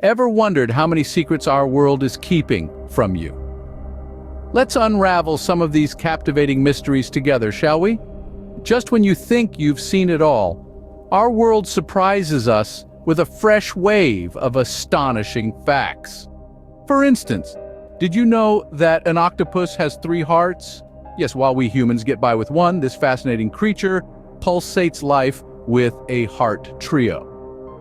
Ever wondered how many secrets our world is keeping from you? Let's unravel some of these captivating mysteries together, shall we? Just when you think you've seen it all, our world surprises us with a fresh wave of astonishing facts. For instance, did you know that an octopus has 3 hearts? Yes, while we humans get by with one, this fascinating creature pulsates life with a heart trio.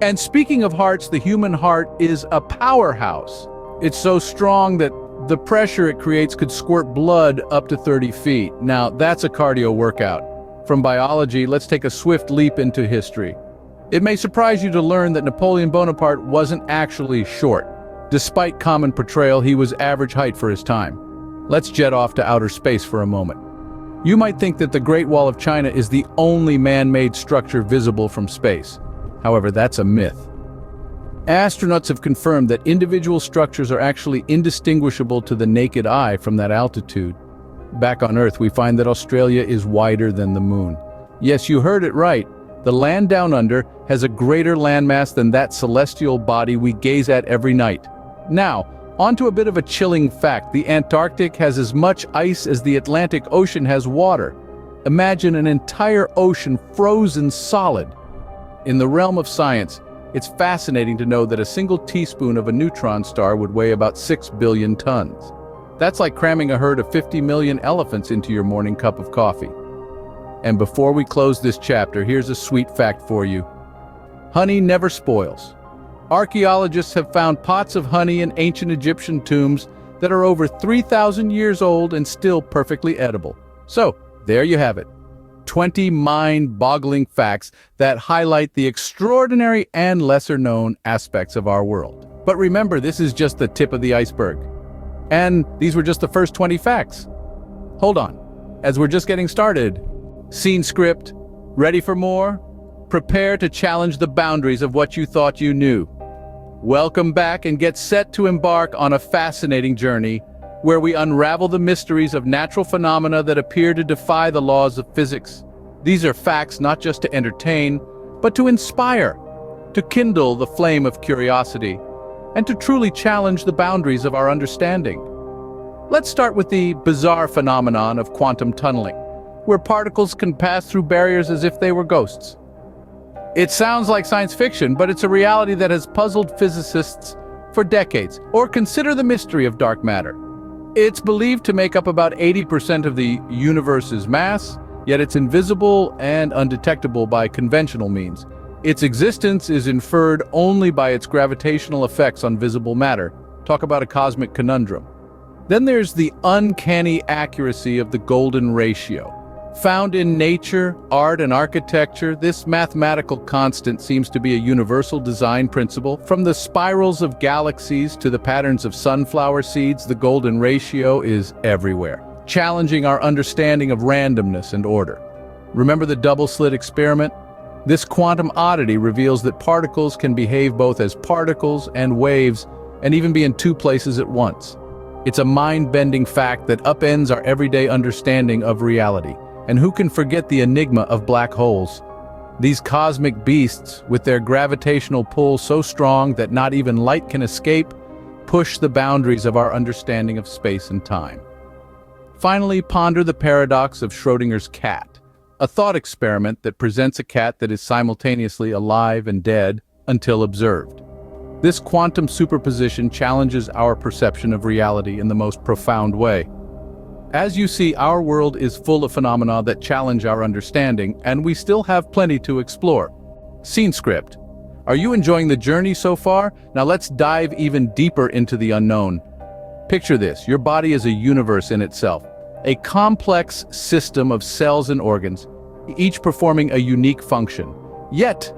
And speaking of hearts, the human heart is a powerhouse. It's so strong that the pressure it creates could squirt blood up to 30 feet. Now, that's a cardio workout. From biology, let's take a swift leap into history. It may surprise you to learn that Napoleon Bonaparte wasn't actually short. Despite common portrayal, he was average height for his time. Let's jet off to outer space for a moment. You might think that the Great Wall of China is the only man-made structure visible from space. However, that's a myth. Astronauts have confirmed that individual structures are actually indistinguishable to the naked eye from that altitude. Back on Earth, we find that Australia is wider than the moon. Yes, you heard it right. The land down under has a greater landmass than that celestial body we gaze at every night. Now, onto a bit of a chilling fact. The Antarctic has as much ice as the Atlantic Ocean has water. Imagine an entire ocean frozen solid. In the realm of science, it's fascinating to know that a single teaspoon of a neutron star would weigh about 6 billion tons. That's like cramming a herd of 50 million elephants into your morning cup of coffee. And before we close this chapter, here's a sweet fact for you. Honey never spoils. Archaeologists have found pots of honey in ancient Egyptian tombs that are over 3,000 years old and still perfectly edible. So, there you have it. 20 mind-boggling facts that highlight the extraordinary and lesser-known aspects of our world. But remember, this is just the tip of the iceberg. And these were just the first 20 facts. Hold on, as we're just getting started. Scene script, ready for more? Prepare to challenge the boundaries of what you thought you knew. Welcome back and get set to embark on a fascinating journey where we unravel the mysteries of natural phenomena that appear to defy the laws of physics. These are facts not just to entertain, but to inspire, to kindle the flame of curiosity, and to truly challenge the boundaries of our understanding. Let's start with the bizarre phenomenon of quantum tunneling, where particles can pass through barriers as if they were ghosts. It sounds like science fiction, but it's a reality that has puzzled physicists for decades. Or consider the mystery of dark matter. It's believed to make up about 80% of the universe's mass, yet it's invisible and undetectable by conventional means. Its existence is inferred only by its gravitational effects on visible matter. Talk about a cosmic conundrum. Then there's the uncanny accuracy of the golden ratio. Found in nature, art, and architecture, this mathematical constant seems to be a universal design principle. From the spirals of galaxies to the patterns of sunflower seeds, the golden ratio is everywhere, challenging our understanding of randomness and order. Remember the double-slit experiment? This quantum oddity reveals that particles can behave both as particles and waves, and even be in 2 places at once. It's a mind-bending fact that upends our everyday understanding of reality. And who can forget the enigma of black holes? These cosmic beasts, with their gravitational pull so strong that not even light can escape, push the boundaries of our understanding of space and time. Finally, ponder the paradox of Schrödinger's cat, a thought experiment that presents a cat that is simultaneously alive and dead until observed. This quantum superposition challenges our perception of reality in the most profound way. As you see, our world is full of phenomena that challenge our understanding, and we still have plenty to explore. Scene script. Are you enjoying the journey so far? Now let's dive even deeper into the unknown. Picture this, your body is a universe in itself, a complex system of cells and organs, each performing a unique function. Yet,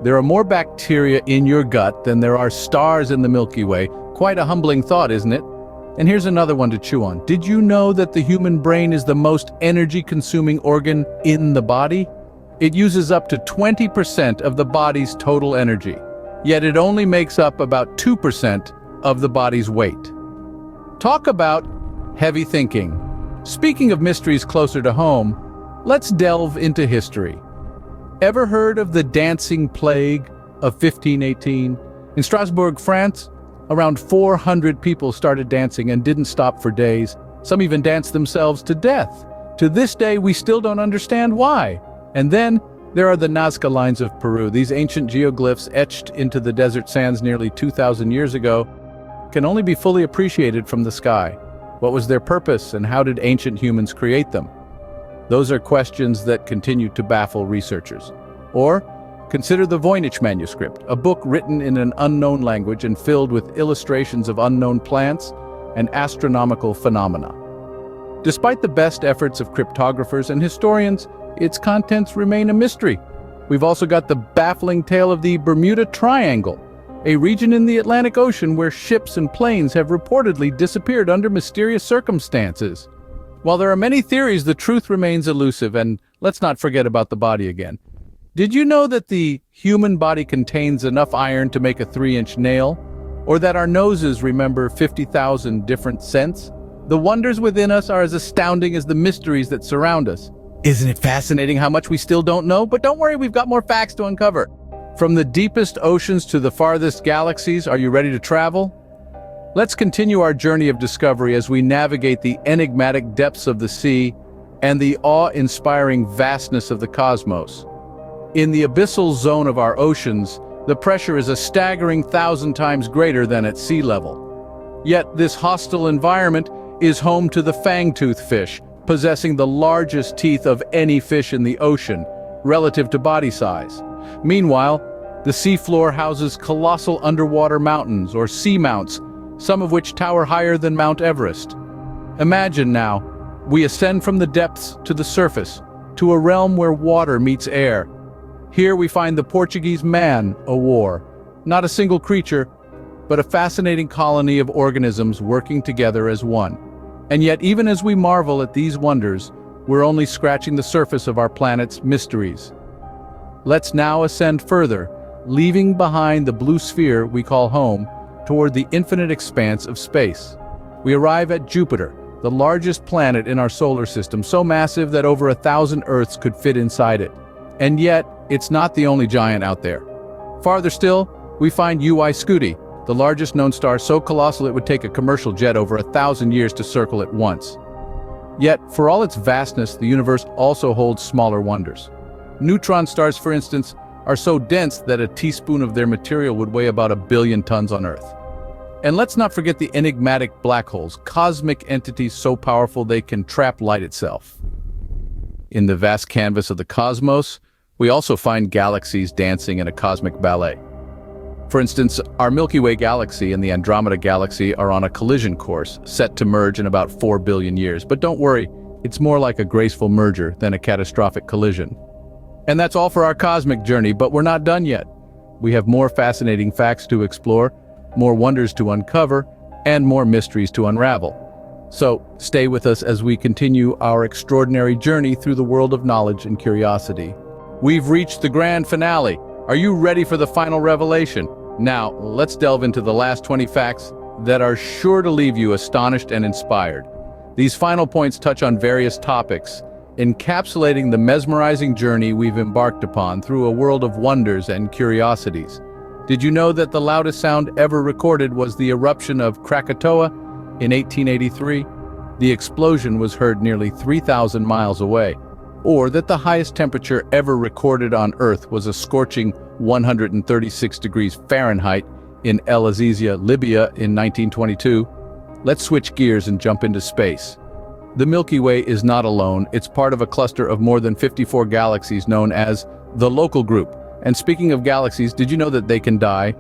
there are more bacteria in your gut than there are stars in the Milky Way. Quite a humbling thought, isn't it? And here's another one to chew on. Did you know that the human brain is the most energy-consuming organ in the body? It uses up to 20% of the body's total energy, yet it only makes up about 2% of the body's weight. Talk about heavy thinking. Speaking of mysteries closer to home, let's delve into history. Ever heard of the dancing plague of 1518? In Strasbourg, France, around 400 people started dancing and didn't stop for days. Some even danced themselves to death. To this day, we still don't understand why. And then there are the Nazca lines of Peru. These ancient geoglyphs etched into the desert sands nearly 2,000 years ago can only be fully appreciated from the sky. What was their purpose, and how did ancient humans create them? Those are questions that continue to baffle researchers. Or consider the Voynich manuscript, a book written in an unknown language and filled with illustrations of unknown plants and astronomical phenomena. Despite the best efforts of cryptographers and historians, its contents remain a mystery. We've also got the baffling tale of the Bermuda Triangle, a region in the Atlantic Ocean where ships and planes have reportedly disappeared under mysterious circumstances. While there are many theories, the truth remains elusive, and let's not forget about the body again. Did you know that the human body contains enough iron to make a 3-inch nail? Or that our noses remember 50,000 different scents? The wonders within us are as astounding as the mysteries that surround us. Isn't it fascinating how much we still don't know? But don't worry, we've got more facts to uncover. From the deepest oceans to the farthest galaxies, are you ready to travel? Let's continue our journey of discovery as we navigate the enigmatic depths of the sea and the awe-inspiring vastness of the cosmos. In the abyssal zone of our oceans, the pressure is a staggering 1,000 times greater than at sea level. Yet this hostile environment is home to the fangtooth fish, possessing the largest teeth of any fish in the ocean, relative to body size. Meanwhile, the seafloor houses colossal underwater mountains, or seamounts, some of which tower higher than Mount Everest. Imagine now, we ascend from the depths to the surface, to a realm where water meets air. Here we find the Portuguese man-o-war, not a single creature, but a fascinating colony of organisms working together as one. And yet, even as we marvel at these wonders, we're only scratching the surface of our planet's mysteries. Let's now ascend further, leaving behind the blue sphere we call home, toward the infinite expanse of space. We arrive at Jupiter, the largest planet in our solar system, so massive that over 1,000 Earths could fit inside it. And yet, it's not the only giant out there. Farther still, we find Scuti, the largest known star so colossal it would take a commercial jet over 1,000 years to circle it once. Yet, for all its vastness, the universe also holds smaller wonders. Neutron stars, for instance, are so dense that a teaspoon of their material would weigh about 1 billion tons on Earth. And let's not forget the enigmatic black holes, cosmic entities so powerful they can trap light itself. In the vast canvas of the cosmos, we also find galaxies dancing in a cosmic ballet. For instance, our Milky Way galaxy and the Andromeda galaxy are on a collision course, set to merge in about 4 billion years. But don't worry, it's more like a graceful merger than a catastrophic collision. And that's all for our cosmic journey, but we're not done yet. We have more fascinating facts to explore, more wonders to uncover, and more mysteries to unravel. So, stay with us as we continue our extraordinary journey through the world of knowledge and curiosity. We've reached the grand finale. Are you ready for the final revelation? Now, let's delve into the last 20 facts that are sure to leave you astonished and inspired. These final points touch on various topics, encapsulating the mesmerizing journey we've embarked upon through a world of wonders and curiosities. Did you know that the loudest sound ever recorded was the eruption of Krakatoa in 1883? The explosion was heard nearly 3,000 miles away. Or that the highest temperature ever recorded on Earth was a scorching 136 degrees Fahrenheit in El Azizia, Libya in 1922. Let's switch gears and jump into space. The Milky Way is not alone. It's part of a cluster of more than 54 galaxies known as the Local Group. And speaking of galaxies, did you know that they can die?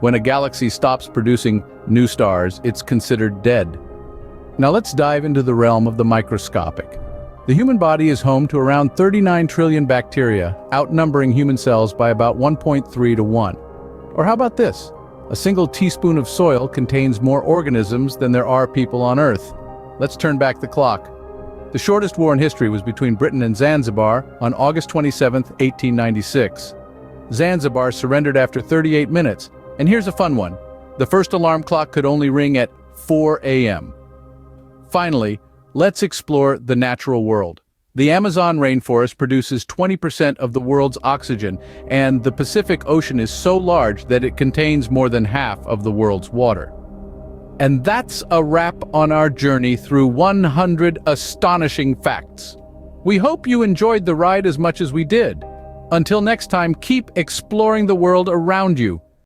When a galaxy stops producing new stars, it's considered dead. Now let's dive into the realm of the microscopic. The human body is home to around 39 trillion bacteria, outnumbering human cells by about 1.3 to 1. Or how about this? A single teaspoon of soil contains more organisms than there are people on Earth. Let's turn back the clock. The shortest war in history was between Britain and Zanzibar on August 27, 1896. Zanzibar surrendered after 38 minutes. And here's a fun one. The first alarm clock could only ring at 4 a.m. Finally, let's explore the natural world. The Amazon rainforest produces 20% of the world's oxygen, and the Pacific Ocean is so large that it contains more than half of the world's water. And that's a wrap on our journey through 100 astonishing facts. We hope you enjoyed the ride as much as we did. Until next time, keep exploring the world around you.